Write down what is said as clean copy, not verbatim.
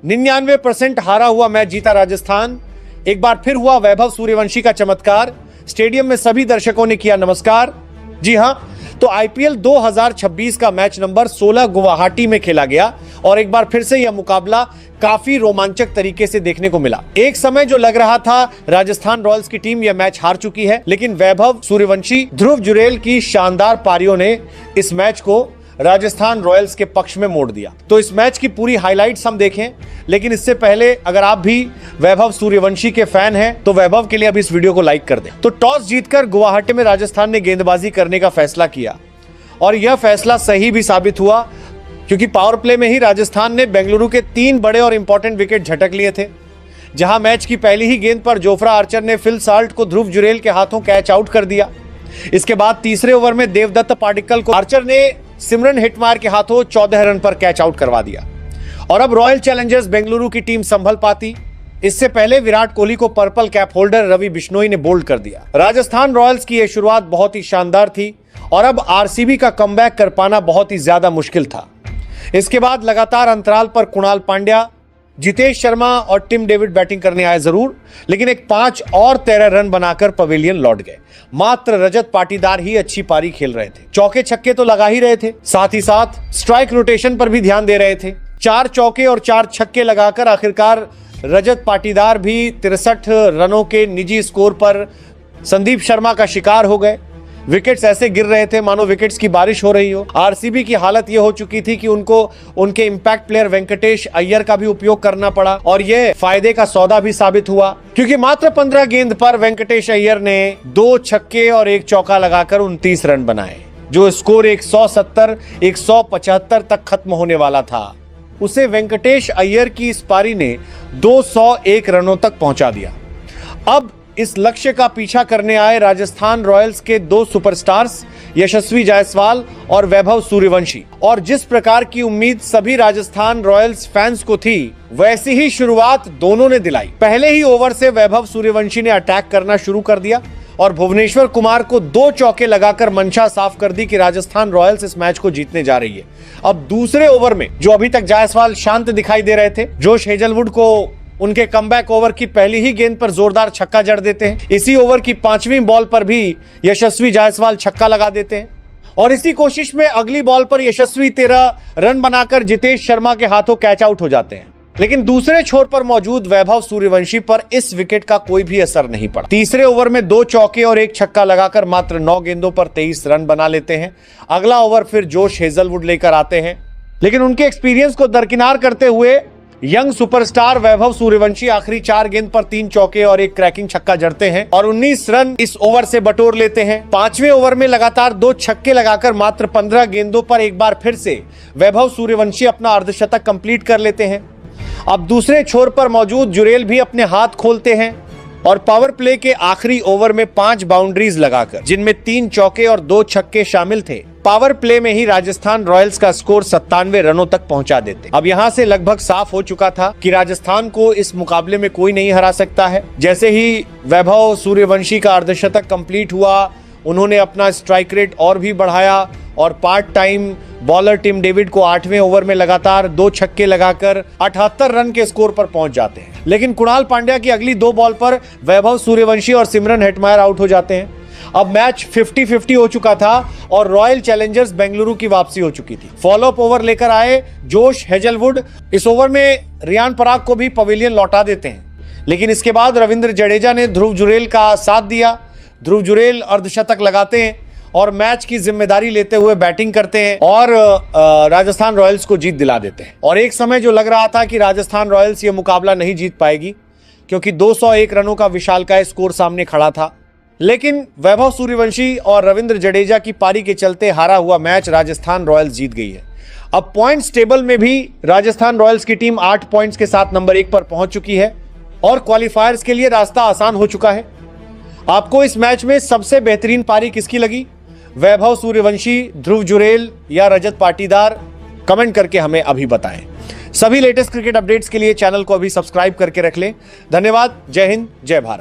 99% हारा हुआ मैच जीता राजस्थान। एक बार फिर हुआ वैभव सूर्यवंशी का चमत्कार। स्टेडियम में सभी दर्शकों ने किया नमस्कार। जी हां, तो आईपीएल 2026 का मैच नंबर 16 गुवाहाटी में खेला गया और एक बार फिर से यह मुकाबला काफी रोमांचक तरीके से देखने को मिला। एक समय जो लग रहा था राजस्थान रॉयल्स की टीम यह मैच हार चुकी है, लेकिन वैभव सूर्यवंशी, ध्रुव जुरैल की शानदार पारियों ने इस मैच को राजस्थान रॉयल्स के पक्ष में मोड़ दिया। तो इस मैच की पूरी हाइलाइट्स हम देखें, लेकिन इससे पहले अगर आप भी वैभव सूर्यवंशी के फैन हैं तो वैभव के लिए अभी इस वीडियो को लाइक कर दें। तो टॉस जीतकर गुवाहाटी में राजस्थान ने गेंदबाजी करने का फैसला किया और यह फैसला सही भी साबित हुआ, क्योंकि पावर प्ले में ही राजस्थान ने बेंगलुरु के 3 बड़े और इंपॉर्टेंट विकेट झटक लिए थे। जहां मैच की पहली ही गेंद पर जोफ्रा आर्चर ने फिल साल्ट को ध्रुव जुरैल के हाथों कैच आउट कर दिया। इसके बाद तीसरे ओवर में देवदत्त पाडिक्कल को आर्चर ने सिमरन हेटमायर के हाथों 14 रन पर कैच आउट करवा दिया और अब रॉयल चैलेंजर्स बेंगलुरु की टीम संभल पाती। इससे पहले विराट कोहली को purple cap holder Ravi Bishnoi ने बोल्ड कर दिया। राजस्थान रॉयल्स की यह शुरुआत बहुत ही शानदार थी और अब आरसीबी का कमबैक कर पाना बहुत ही ज्यादा मुश्किल था। इसके बाद लगातार अंतराल पर कुणाल पांड्या, जितेश शर्मा और टिम डेविड बैटिंग करने आए जरूर, लेकिन एक 5 और 13 रन बनाकर पवेलियन लौट गए। मात्र रजत पाटीदार ही अच्छी पारी खेल रहे थे। चौके छक्के तो लगा ही रहे थे, साथ ही साथ स्ट्राइक रोटेशन पर भी ध्यान दे रहे थे। 4 चौके और 4 छक्के लगाकर आखिरकार रजत पाटीदार भी 63 रनों के निजी स्कोर पर संदीप शर्मा का शिकार हो गए। विकेट्स ऐसे गिर रहे थे मानो विकेट्स की बारिश हो रही हो। आरसीबी की हालत यह हो चुकी थी कि उनको उनके इंपैक्ट प्लेयर वेंकटेश अय्यर का भी उपयोग करना पड़ा और यह फायदे का सौदा भी साबित हुआ, क्योंकि मात्र 15 गेंद पर वेंकटेश अय्यर ने 2 छक्के और 1 चौका लगाकर 29 रन बनाए। जो स्कोर 170-175 तक खत्म होने वाला था, उसे वेंकटेश अय्यर की इस पारी ने 201 रनों तक पहुंचा दिया। अब इस लक्ष्य का पीछा करने आए राजस्थान रॉयल्स के 2 सुपरस्टार्स यशस्वी जायसवाल और वैभव सूर्यवंशी, और जिस प्रकार की उम्मीद सभी राजस्थान रॉयल्स फैंस को थी, वैसी ही शुरुआत दोनों ने दिलाई। पहले ही ओवर से वैभव सूर्यवंशी ने अटैक करना शुरू कर दिया और भुवनेश्वर कुमार को 2 चौके लगाकर मंशा साफ कर दी कि राजस्थान रॉयल्स इस मैच को जीतने जा रही है। अब दूसरे ओवर में जो अभी तक जायसवाल शांत दिखाई दे रहे थे, जोश हेजलवुड को उनके कमबैक ओवर की पहली ही गेंद पर जोरदार छक्का जड़ देते हैं। इसी ओवर की 5वीं बॉल पर भी यशस्वी जायसवाल छक्का लगा देते हैं और इसी कोशिश में अगली बॉल पर यशस्वी 13 रन बनाकर जितेश शर्मा के हाथों कैच आउट हो जाते हैं। लेकिन दूसरे छोर पर मौजूद वैभव सूर्यवंशी पर इस विकेट का कोई भी असर नहीं पड़ा। तीसरे ओवर में 2 चौके और 1 छक्का लगाकर मात्र 9 गेंदों पर 23 रन बना लेते हैं। अगला ओवर फिर जोश हेजलवुड लेकर आते हैं, लेकिन उनके एक्सपीरियंस को दरकिनार करते हुए यंग सुपरस्टार वैभव सूर्यवंशी आखिरी 4 गेंद पर 3 चौके और 1 क्रैकिंग छक्का जड़ते हैं और 19 रन इस ओवर से बटोर लेते हैं। 5वें ओवर में लगातार 2 छक्के लगाकर मात्र 15 गेंदों पर एक बार फिर से वैभव सूर्यवंशी अपना अर्धशतक कंप्लीट कर लेते हैं। अब दूसरे छोर पर मौजूद जुरैल भी अपने हाथ खोलते हैं और पावर प्ले के आखिरी ओवर में 5 बाउंड्रीज लगाकर, जिनमें 3 चौके और 2 छक्के शामिल थे, पावर प्ले में ही राजस्थान रॉयल्स का स्कोर 97 रनों तक पहुंचा देते। अब यहां से लगभग साफ हो चुका था कि राजस्थान को इस मुकाबले में कोई नहीं हरा सकता है। जैसे ही वैभव सूर्यवंशी का अर्धशतक कंप्लीट हुआ, उन्होंने अपना स्ट्राइक रेट और भी बढ़ाया और part time bowler Tim David को 8वें ओवर में लगातार 2 छक्के लगाकर 78 रन के स्कोर पर पहुंच जाते हैं। लेकिन कुणाल पांड्या की अगली 2 बॉल पर वैभव सूर्यवंशी और सिमरन हेटमायर आउट हो जाते हैं। अब मैच 50-50 हो चुका था और रॉयल चैलेंजर्स बेंगलुरु की वापसी हो चुकी थी। फॉलोअप ओवर लेकर आए जोश हेजलवुड इस ओवर में रियान पराग को भी पवेलियन लौटा देते हैं, लेकिन इसके बाद रविंद्र जडेजा ने ध्रुव जुरैल का साथ दिया। ध्रुव जुरैल अर्धशतक लगाते हैं और मैच की जिम्मेदारी लेते हुए बैटिंग करते हैं और राजस्थान रॉयल्स को जीत दिला देते हैं। और एक समय जो लग रहा था कि राजस्थान रॉयल्स ये मुकाबला नहीं जीत पाएगी, क्योंकि 201 रनों का विशालकाय स्कोर सामने खड़ा था, लेकिन वैभव सूर्यवंशी और रविंद्र जडेजा की पारी के चलते हारा हुआ मैच राजस्थान रॉयल्स जीत गई है। अब पॉइंट्स टेबल में भी राजस्थान रॉयल्स की टीम 8 पॉइंट्स के साथ नंबर 1 पर पहुंच चुकी है और क्वालिफायर्स के लिए रास्ता आसान हो चुका है। आपको इस मैच में सबसे बेहतरीन पारी किसकी लगी? वैभव सूर्यवंशी, ध्रुव जुरैल या रजत पाटीदार? कमेंट करके हमें अभी बताएं। सभी लेटेस्ट क्रिकेट अपडेट्स के लिए चैनल को अभी सब्सक्राइब करके रख लें। धन्यवाद। जय हिंद, जय भारत।